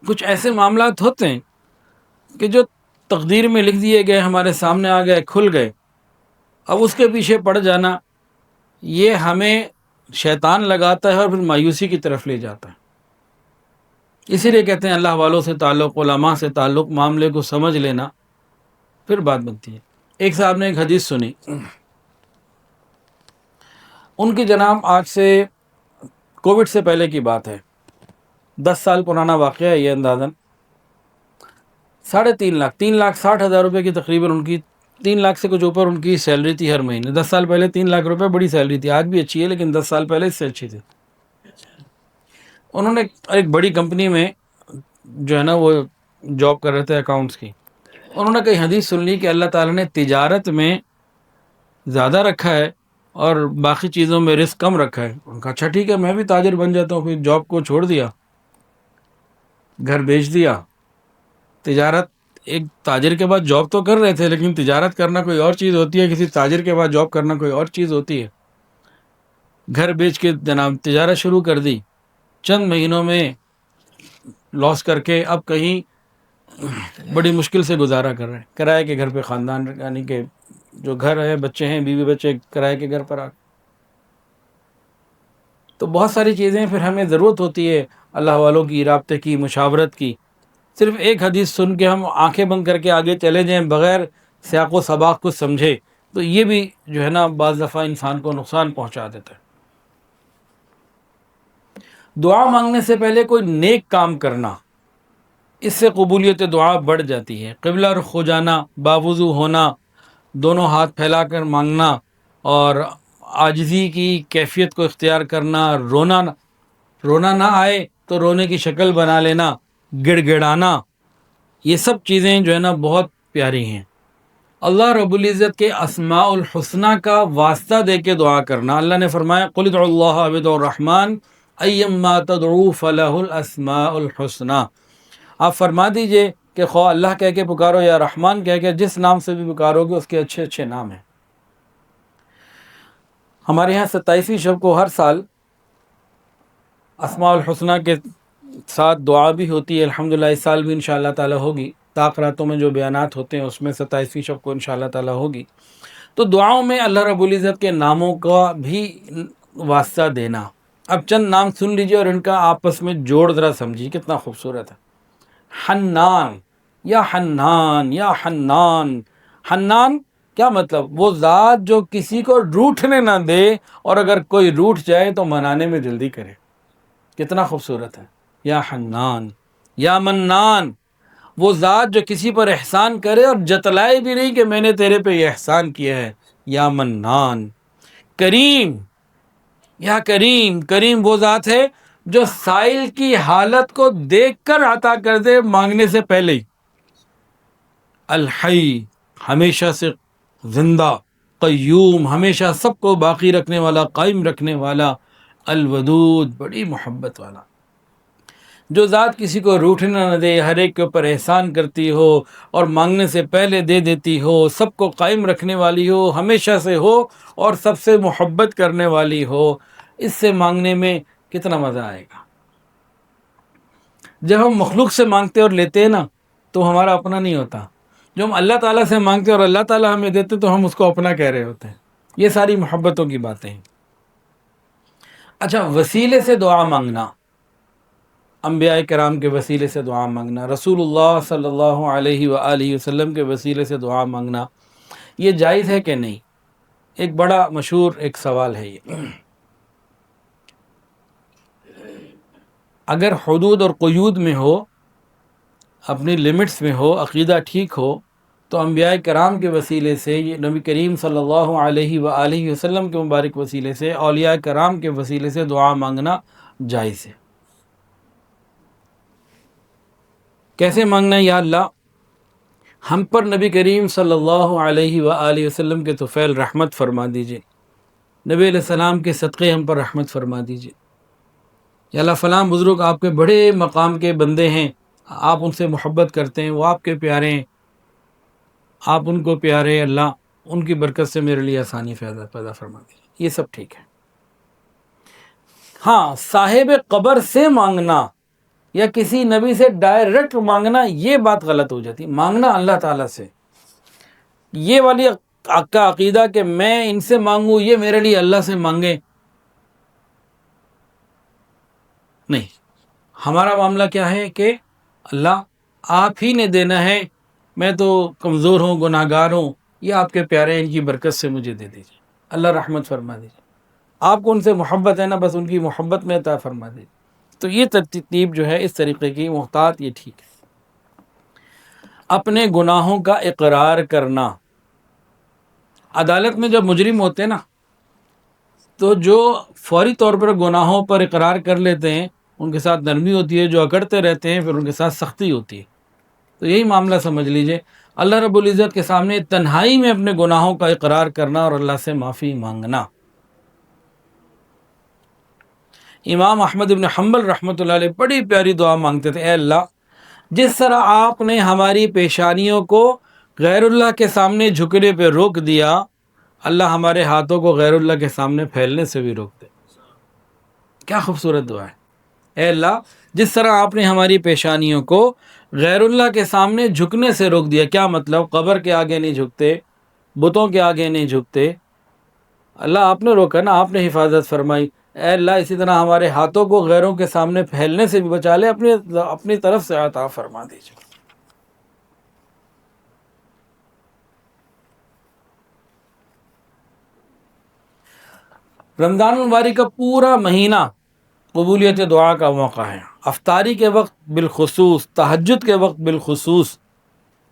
کچھ ایسے معاملات ہوتے ہیں کہ جو تقدیر میں لکھ دیے گئے، ہمارے سامنے آ گئے، کھل گئے. اب اس کے پیچھے پڑ جانا یہ ہمیں شیطان لگاتا ہے اور پھر مایوسی کی طرف لے جاتا ہے. اسی لیے کہتے ہیں اللہ والوں سے تعلق، علماء سے تعلق، معاملے کو سمجھ لینا پھر بات بنتی ہے. ایک صاحب نے ایک حدیث سنی، ان کی جناب آج سے کووڈ سے پہلے کی بات ہے، 10 سال پرانا واقعہ ہے یہ اندازاً. 3.5 لاکھ 3,60,000 روپے کی تقریباً ان کی 3 لاکھ سے کچھ اوپر ان کی سیلری تھی ہر مہینے. 10 سال پہلے 3 لاکھ روپے بڑی سیلری تھی، آج بھی اچھی ہے لیکن 10 سال پہلے اس سے اچھی تھی. انہوں نے ایک بڑی کمپنی میں جو ہے نا وہ جاب کر رہے تھے اکاؤنٹس کی. انہوں نے کئی حدیث سن لی کہ اللہ تعالیٰ نے تجارت میں زیادہ رکھا ہے اور باقی چیزوں میں رزق کم رکھا ہے. ان کا اچھا ٹھیک ہے میں بھی تاجر بن جاتا ہوں. پھر جاب کو چھوڑ دیا، گھر بیچ دیا. تجارت، ایک تاجر کے بعد جاب تو کر رہے تھے لیکن تجارت کرنا کوئی اور چیز ہوتی ہے، کسی تاجر کے بعد جاب کرنا کوئی اور چیز ہوتی ہے. گھر بیچ کے جناب تجارت شروع کر دی. چند مہینوں میں لاس کر کے اب کہیں بڑی مشکل سے گزارا کر رہے ہیں. کرائے کے گھر پہ خاندان، یعنی کہ جو گھر ہے، بچے ہیں، بیوی بچے کرائے کے گھر پر آ. تو بہت ساری چیزیں پھر ہمیں ضرورت ہوتی ہے اللہ والوں کی، رابطے کی، مشاورت کی. صرف ایک حدیث سن کے ہم آنکھیں بند کر کے آگے چلے جائیں بغیر سیاق و سباق کو سمجھے تو یہ بھی جو ہے نا بعض دفعہ انسان کو نقصان پہنچا دیتا ہے. دعا مانگنے سے پہلے کوئی نیک کام کرنا، اس سے قبولیت دعا بڑھ جاتی ہے. قبلہ رخ ہو جانا، باوضو ہونا، دونوں ہاتھ پھیلا کر مانگنا، اور عاجزی کی کیفیت کو اختیار کرنا. رونا نہ آئے تو رونے کی شکل بنا لینا، گڑ گڑانا، یہ سب چیزیں جو ہے نا بہت پیاری ہیں. اللہ رب العزت کے اسماء الحسنہ کا واسطہ دے کے دعا کرنا. اللہ نے فرمایا قل ادعوا اللہ او ادعوا الرحمن ایما تدعوا فلہ الاسماء الحسنہ. آپ فرما دیجئے کہ خواہ اللہ کہہ کے پکارو یا رحمان کہہ کے، جس نام سے بھی پکارو گے اس کے اچھے اچھے نام ہیں. ہمارے ہاں 27ویں شب کو ہر سال اسماء الحسنہ کے ساتھ دعا بھی ہوتی ہے. الحمدللہ اس سال بھی انشاءاللہ تعالی ہوگی. تاخراتوں میں جو بیانات ہوتے ہیں اس میں 27ویں شب کو انشاءاللہ تعالی ہوگی. تو دعاؤں میں اللہ رب العزت کے ناموں کا بھی واسطہ دینا. اب چند نام سن لیجئے اور ان کا آپس میں جوڑ ذرا سمجھیے کتنا خوبصورت ہے. حنان یا حنان یا حنان. حنان کیا مطلب؟ وہ ذات جو کسی کو روٹھنے نہ دے اور اگر کوئی روٹھ جائے تو منانے میں جلدی کرے. کتنا خوبصورت ہے. یا حنان. یا منان، وہ ذات جو کسی پر احسان کرے اور جتلائے بھی نہیں کہ میں نے تیرے پہ یہ احسان کیا ہے. یا منان. کریم. یا کریم. کریم وہ ذات ہے جو سائل کی حالت کو دیکھ کر عطا کر دے مانگنے سے پہلے ہی. الحی، ہمیشہ سے زندہ. قیوم، ہمیشہ سب کو باقی رکھنے والا، قائم رکھنے والا. الودود، بڑی محبت والا. جو ذات کسی کو روٹھنا نہ دے، ہر ایک کے اوپر احسان کرتی ہو اور مانگنے سے پہلے دے دیتی ہو، سب کو قائم رکھنے والی ہو، ہمیشہ سے ہو اور سب سے محبت کرنے والی ہو، اس سے مانگنے میں کتنا مزہ آئے گا. جب ہم مخلوق سے مانگتے اور لیتے ہیں نا تو ہمارا اپنا نہیں ہوتا. جو ہم اللہ تعالیٰ سے مانگتے اور اللہ تعالیٰ ہمیں دیتے تو ہم اس کو اپنا کہہ رہے ہوتے ہیں. یہ ساری محبتوں کی باتیں ہیں. اچھا، وسیلے سے دعا مانگنا، انبیاء کرام کے وسیلے سے دعا مانگنا، رسول اللہ صلی اللہ علیہ وآلہ وسلم کے وسیلے سے دعا مانگنا، یہ جائز ہے کہ نہیں؟ ایک بڑا مشہور ایک سوال ہے یہ. اگر حدود اور قیود میں ہو، اپنی لمٹس میں ہو، عقیدہ ٹھیک ہو، تو انبیاء کرام کے وسیلے سے، یہ نبی کریم صلی اللہ علیہ وآلہ وسلم کے مبارک وسیلے سے، اولیاء کرام کے وسیلے سے دعا مانگنا جائز ہے. کیسے مانگنا ہے؟ یا اللہ ہم پر نبی کریم صلی اللہ علیہ وآلہ وسلم کے طفیل رحمت فرما دیجئے. نبی علیہ السلام کے صدقے ہم پر رحمت فرما دیجئے. یا اللہ فلاں بزرگ آپ کے بڑے مقام کے بندے ہیں، آپ ان سے محبت کرتے ہیں، وہ آپ کے پیارے ہیں، آپ ان کو پیارے. اللہ ان کی برکت سے میرے لیے آسانی پیدا فرما دیجئے. یہ سب ٹھیک ہے. ہاں، صاحب قبر سے مانگنا یا کسی نبی سے ڈائریکٹ مانگنا، یہ بات غلط ہو جاتی. مانگنا اللہ تعالیٰ سے، یہ والی کا عقیدہ کہ میں ان سے مانگوں، یہ میرے لیے اللہ سے مانگے، نہیں. ہمارا معاملہ کیا ہے کہ اللہ آپ ہی نے دینا ہے، میں تو کمزور ہوں، گناہ گار ہوں، یہ آپ کے پیارے ہیں، ان کی برکت سے مجھے دے دیجیے. اللہ رحمت فرما دیجیے. آپ کو ان سے محبت ہے نا، بس ان کی محبت میں عطا فرما دیجیے. تو یہ ترتیب جو ہے اس طریقے کی محتاط، یہ ٹھیک ہے. اپنے گناہوں کا اقرار کرنا. عدالت میں جب مجرم ہوتے ہیں نا تو جو فوری طور پر گناہوں پر اقرار کر لیتے ہیں ان کے ساتھ نرمی ہوتی ہے، جو اکڑتے رہتے ہیں پھر ان کے ساتھ سختی ہوتی ہے. تو یہی معاملہ سمجھ لیجئے. اللہ رب العزت کے سامنے تنہائی میں اپنے گناہوں کا اقرار کرنا اور اللہ سے معافی مانگنا. امام احمد بن حنبل رحمۃ اللہ علیہ بڑی پیاری دعا مانگتے تھے. اے اللہ، جس طرح آپ نے ہماری پیشانیوں کو غیر اللہ کے سامنے جھکنے پہ روک دیا، اللہ ہمارے ہاتھوں کو غیر اللہ کے سامنے پھیلنے سے بھی روک دے. کیا خوبصورت دعا ہے. اے اللہ، جس طرح آپ نے ہماری پیشانیوں کو غیر اللہ کے سامنے جھکنے سے روک دیا. کیا مطلب؟ قبر کے آگے نہیں جھکتے، بتوں کے آگے نہیں جھکتے. اللہ آپ نے روکا نا، آپ نے حفاظت فرمائی. اے اللہ اسی طرح ہمارے ہاتھوں کو غیروں کے سامنے پھیلنے سے بھی بچا لے، اپنی طرف سے عطا فرما دیجیے. رمضان المبارک کا پورا مہینہ قبولیت دعا کا موقع ہے. افطاری کے وقت بالخصوص، تہجد کے وقت بالخصوص،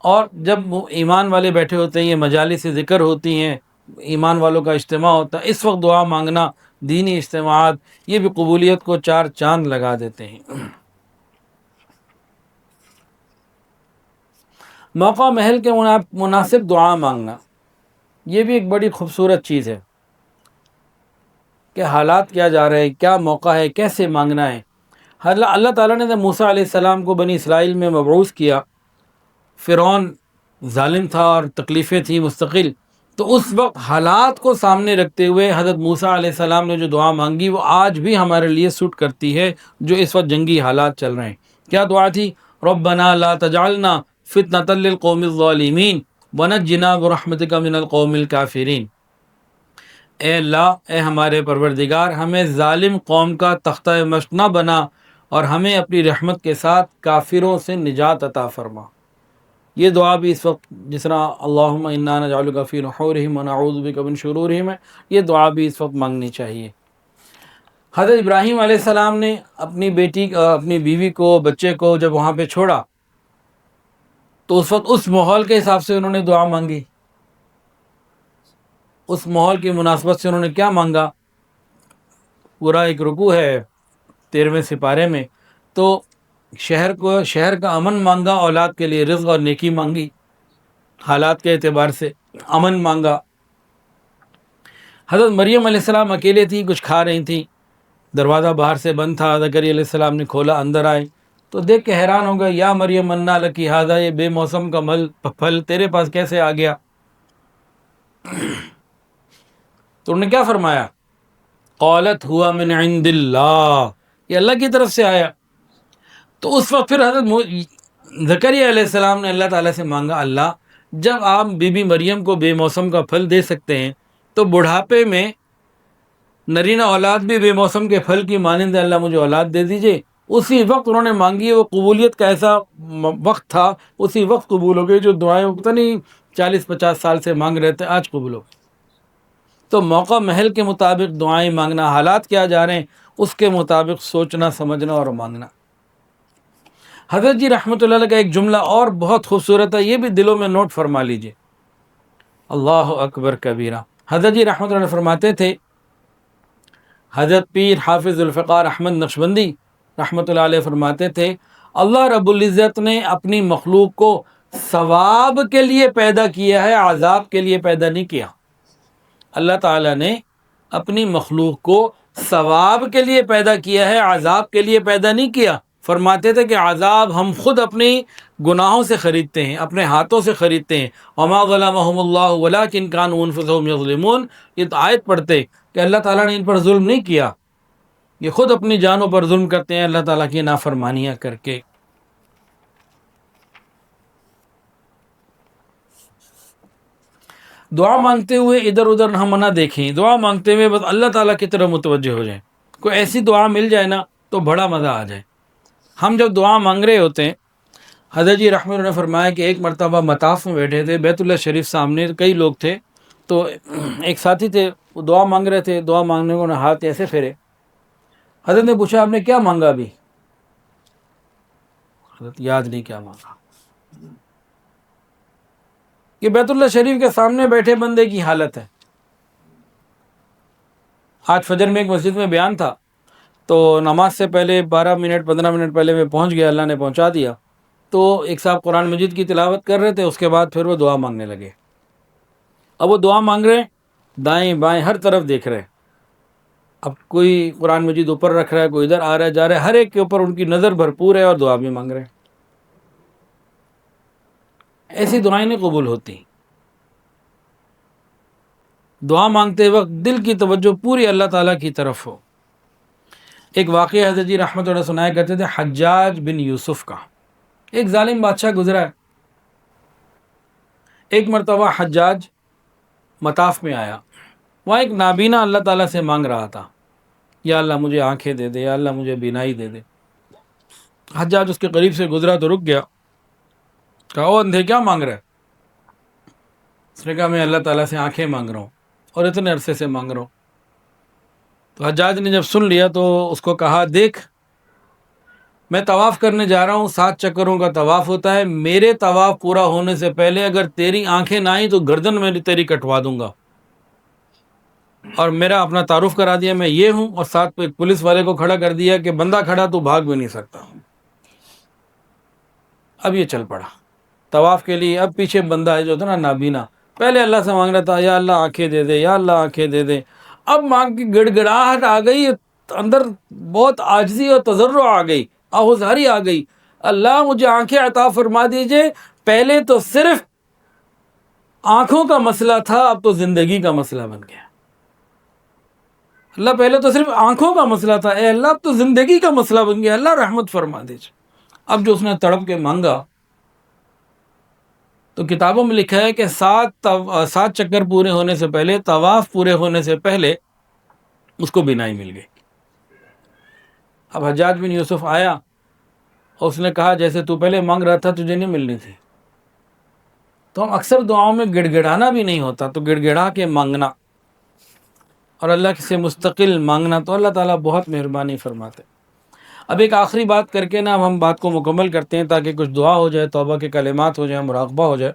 اور جب ایمان والے بیٹھے ہوتے ہیں، یہ مجالس ذکر ہوتی ہیں، ایمان والوں کا اجتماع ہوتا ہے، اس وقت دعا مانگنا، دینی اجتماعات، یہ بھی قبولیت کو 4 چاند لگا دیتے ہیں. موقع محل کے مناسب دعا مانگنا، یہ بھی ایک بڑی خوبصورت چیز ہے کہ حالات کیا جا رہے ہیں، کیا موقع ہے، کیسے مانگنا ہے۔ اللہ تعالیٰ نے جب موسیٰ علیہ السلام کو بنی اسرائیل میں مبعوث کیا، فرعون ظالم تھا اور تکلیفیں تھیں مستقل، تو اس وقت حالات کو سامنے رکھتے ہوئے حضرت موسیٰ علیہ السلام نے جو دعا مانگی وہ آج بھی ہمارے لیے سوٹ کرتی ہے، جو اس وقت جنگی حالات چل رہے ہیں۔ کیا دعا تھی؟ ربنا لا تجعلنا فتنة للقوم الظالمین ونجنا برحمتک من القوم الکافرین۔ اے اللہ، اے ہمارے پروردگار، ہمیں ظالم قوم کا تختہ مشق نہ بنا اور ہمیں اپنی رحمت کے ساتھ کافروں سے نجات عطا فرما۔ یہ دعا بھی اس وقت جس طرح اللہم انا نجعلک فی نحورہم ونعوذ بک من شرورہم ہے، یہ دعا بھی اس وقت مانگنی چاہیے۔ حضرت ابراہیم علیہ السلام نے اپنی بیوی کو، بچے کو جب وہاں پہ چھوڑا تو اس وقت اس ماحول کے حساب سے انہوں نے دعا مانگی، اس ماحول کی مناسبت سے انہوں نے کیا مانگا؟ پورا ایک رکوع ہے 13ویں سپارے میں، تو شہر کا امن مانگا، اولاد کے لیے رزق اور نیکی مانگی، حالات کے اعتبار سے امن مانگا۔ حضرت مریم علیہ السلام اکیلے تھی، کچھ کھا رہی تھیں، دروازہ باہر سے بند تھا، زکریا علیہ السلام نے کھولا، اندر آئے تو دیکھ کے حیران ہو گئے، یا مریم انا لکی ھذا، یہ بے موسم کا پھل تیرے پاس کیسے آ گیا؟ تو انہوں نے کیا فرمایا؟ قالت ہوا من عند اللہ، یہ اللہ کی طرف سے آیا۔ تو اس وقت پھر حضرت زکریا علیہ السلام نے اللہ تعالیٰ سے مانگا، اللہ جب آپ بی بی مریم کو بے موسم کا پھل دے سکتے ہیں تو بڑھاپے میں نرینہ اولاد بھی بے موسم کے پھل کی مانند ہے، اللہ مجھے اولاد دے دیجئے۔ اسی وقت انہوں نے مانگی، وہ قبولیت کا ایسا وقت تھا، اسی وقت قبول ہو گئی، جو دعائیں پتہ نہیں 40-50 سال سے مانگ رہے تھے، آج قبول ہو گئی۔ تو موقع محل کے مطابق دعائیں مانگنا، حالات کیا جا رہے ہیں اس کے مطابق سوچنا، سمجھنا اور مانگنا۔ حضرت جی رحمۃ اللہ علیہ کا ایک جملہ اور بہت خوبصورت ہے، یہ بھی دلوں میں نوٹ فرما لیجئے۔ اللہ اکبر کبیرہ۔ حضرت جی رحمۃ اللہ علیہ فرماتے تھے، حضرت پیر حافظ ذوالفقار احمد نقشبندی رحمۃ اللہ علیہ فرماتے تھے، اللہ رب العزت نے اپنی مخلوق کو ثواب کے لیے پیدا کیا ہے، عذاب کے لیے پیدا نہیں کیا۔ اللہ تعالیٰ نے اپنی مخلوق کو ثواب کے لیے پیدا کیا ہے، عذاب کے لیے پیدا نہیں کیا۔ فرماتے تھے کہ عذاب ہم خود اپنی گناہوں سے خریدتے ہیں، اپنے ہاتھوں سے خریدتے ہیں۔ وما ظلمهم اللہ ولکن كانوا انفسهم یظلمون، یہ تو آیت پڑھتے کہ اللہ تعالیٰ نے ان پر ظلم نہیں کیا، یہ خود اپنی جانوں پر ظلم کرتے ہیں اللہ تعالیٰ کی نافرمانیاں کر کے۔ دعا مانگتے ہوئے ادھر ادھر ہم نہ دیکھیں، دعا مانگتے ہوئے بس اللہ تعالیٰ کی طرف متوجہ ہو جائیں۔ کوئی ایسی دعا مل جائے نا تو بڑا مزہ آ جائے۔ ہم جب دعا مانگ رہے ہوتے ہیں، حضرت جی رحمۃ اللہ نے فرمایا کہ ایک مرتبہ مطاف میں بیٹھے تھے، بیت اللہ شریف سامنے کئی لوگ تھے، تو ایک ساتھی تھے، وہ دعا مانگ رہے تھے، دعا مانگنے کو انہوں نے ہاتھ ایسے پھیرے۔ حضرت نے پوچھا آپ نے کیا مانگا ابھی؟ حضرت یاد نہیں کیا مانگا۔ یہ بیت اللہ شریف کے سامنے بیٹھے بندے کی حالت ہے۔ آج فجر میں ایک مسجد میں بیان تھا، تو نماز سے پہلے 15 منٹ پہلے میں پہنچ گیا، اللہ نے پہنچا دیا۔ تو ایک صاحب قرآن مجید کی تلاوت کر رہے تھے، اس کے بعد پھر وہ دعا مانگنے لگے۔ اب وہ دعا مانگ رہے ہیں، دائیں بائیں ہر طرف دیکھ رہے ہیں۔ اب کوئی قرآن مجید اوپر رکھ رہا ہے، کوئی ادھر آ رہا ہے جا رہا ہے، ہر ایک کے اوپر ان کی نظر بھرپور ہے اور دعا بھی مانگ رہے ہیں۔ ایسی دعائیں نہیں قبول ہوتی۔ دعا مانگتے وقت دل کی توجہ پوری اللہ تعالیٰ کی طرف ہو۔ ایک واقعہ حضرت جی رحمۃ اللہ سنایا کرتے تھے، حجاج بن یوسف کا۔ ایک ظالم بادشاہ گزرا ہے۔ ایک مرتبہ حجاج مطاف میں آیا، وہاں ایک نابینا اللہ تعالیٰ سے مانگ رہا تھا، یا اللہ مجھے آنکھیں دے دے، یا اللہ مجھے بینائی دے دے۔ حجاج اس کے قریب سے گزرا تو رک گیا، کہا او اندھے کیا مانگ رہا ہے؟ اس نے کہا میں اللہ تعالیٰ سے آنکھیں مانگ رہا ہوں اور اتنے عرصے سے مانگ رہا ہوں۔ تو حجاج نے جب سن لیا تو اس کو کہا دیکھ میں طواف کرنے جا رہا ہوں، 7 چکروں کا طواف ہوتا ہے، میرے طواف پورا ہونے سے پہلے اگر تیری آنکھیں نہ آئیں تو گردن میں تیری کٹوا دوں گا۔ اور میرا اپنا تعارف کرا دیا میں یہ ہوں، اور ساتھ پہ ایک پولیس والے کو کھڑا کر دیا کہ بندہ کھڑا تو بھاگ بھی نہیں سکتا۔ اب یہ چل پڑا۔ طواف کے لیے اب پیچھے بندہ ہے جو تھا نا نابینا، پہلے اللہ سے مانگ رہا تھا یا اللہ آنکھیں دے دے، یا اللہ آنکھیں دے دے، اب مانگ کی گڑ گڑاہٹ آ گئی، اندر بہت عاجزی اور تضرع آ گئی، آہوزاری آ گئی، اللہ مجھے آنکھیں عطا فرما دیجئے، پہلے تو صرف آنکھوں کا مسئلہ تھا، اب تو زندگی کا مسئلہ بن گیا۔ اللہ پہلے تو صرف آنکھوں کا مسئلہ تھا، اے اللہ اب تو زندگی کا مسئلہ بن گیا، اللہ رحمت فرما دیجئے۔ اب جو اس نے تڑپ کے مانگا تو کتابوں میں لکھا ہے کہ 7 چکر پورے ہونے سے پہلے، طواف پورے ہونے سے پہلے اس کو بینائی مل گئی۔ اب حجاج بن یوسف آیا اور اس نے کہا جیسے تو پہلے مانگ رہا تھا تجھے نہیں ملنی تھی۔ تو ہم اکثر دعاؤں میں گڑ گڑانا بھی نہیں ہوتا، تو گڑ گڑا کے مانگنا اور اللہ سے مستقل مانگنا، تو اللہ تعالیٰ بہت مہربانی فرماتے۔ اب ایک آخری بات کر کے نا ہم بات کو مکمل کرتے ہیں تاکہ کچھ دعا ہو جائے، توبہ کے کلمات ہو جائیں، مراقبہ ہو جائے،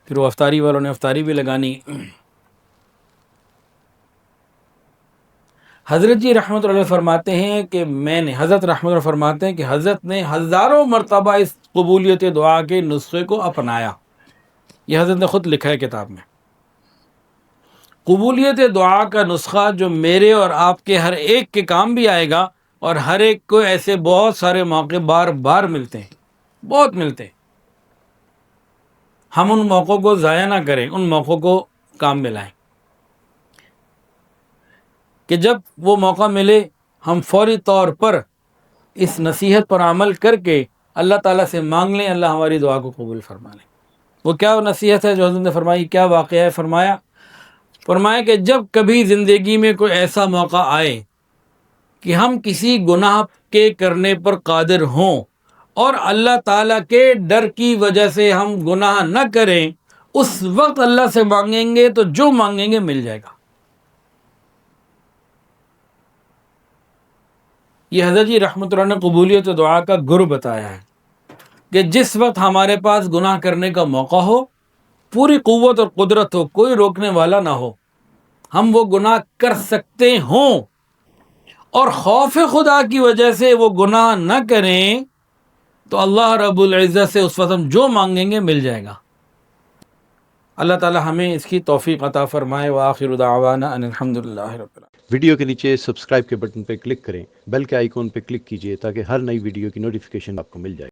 پھر وہ افطاری والوں نے افطاری بھی لگانی۔ حضرت جی رحمۃ اللہ فرماتے ہیں کہ حضرت رحمۃ اللہ فرماتے ہیں کہ حضرت نے ہزاروں مرتبہ اس قبولیت دعا کے نسخے کو اپنایا۔ یہ حضرت نے خود لکھا ہے کتاب میں۔ قبولیت دعا کا نسخہ جو میرے اور آپ کے ہر ایک کے کام بھی آئے گا، اور ہر ایک کو ایسے بہت سارے موقع بار بار ملتے ہیں، بہت ملتے ہیں۔ ہم ان موقعوں کو ضائع نہ کریں، ان موقعوں کو کام میں لائیں کہ جب وہ موقع ملے ہم فوری طور پر اس نصیحت پر عمل کر کے اللہ تعالیٰ سے مانگ لیں، اللہ ہماری دعا کو قبول فرما لیں۔ وہ کیا نصیحت ہے جو حضرت نے فرمائی؟ کیا واقعہ ہے؟ فرمایا کہ جب کبھی زندگی میں کوئی ایسا موقع آئے کہ ہم کسی گناہ کے کرنے پر قادر ہوں اور اللہ تعالیٰ کے ڈر کی وجہ سے ہم گناہ نہ کریں، اس وقت اللہ سے مانگیں گے تو جو مانگیں گے مل جائے گا۔ یہ حضرت جی رحمۃ اللہ نے قبولیت دعا کا گر بتایا ہے کہ جس وقت ہمارے پاس گناہ کرنے کا موقع ہو، پوری قوت اور قدرت ہو، کوئی روکنے والا نہ ہو، ہم وہ گناہ کر سکتے ہوں اور خوف خدا کی وجہ سے وہ گناہ نہ کریں، تو اللہ رب العزت سے اس وقت ہم جو مانگیں گے مل جائے گا۔ اللہ تعالی ہمیں اس کی توفیق عطا فرمائے۔ وآخر دعوانا ان الحمدللہ رب العالمین۔ ویڈیو کے نیچے سبسکرائب کے بٹن پہ کلک کریں، بیل کے آئیکن پہ کلک کیجئے تاکہ ہر نئی ویڈیو کی نوٹیفیکیشن آپ کو مل جائے۔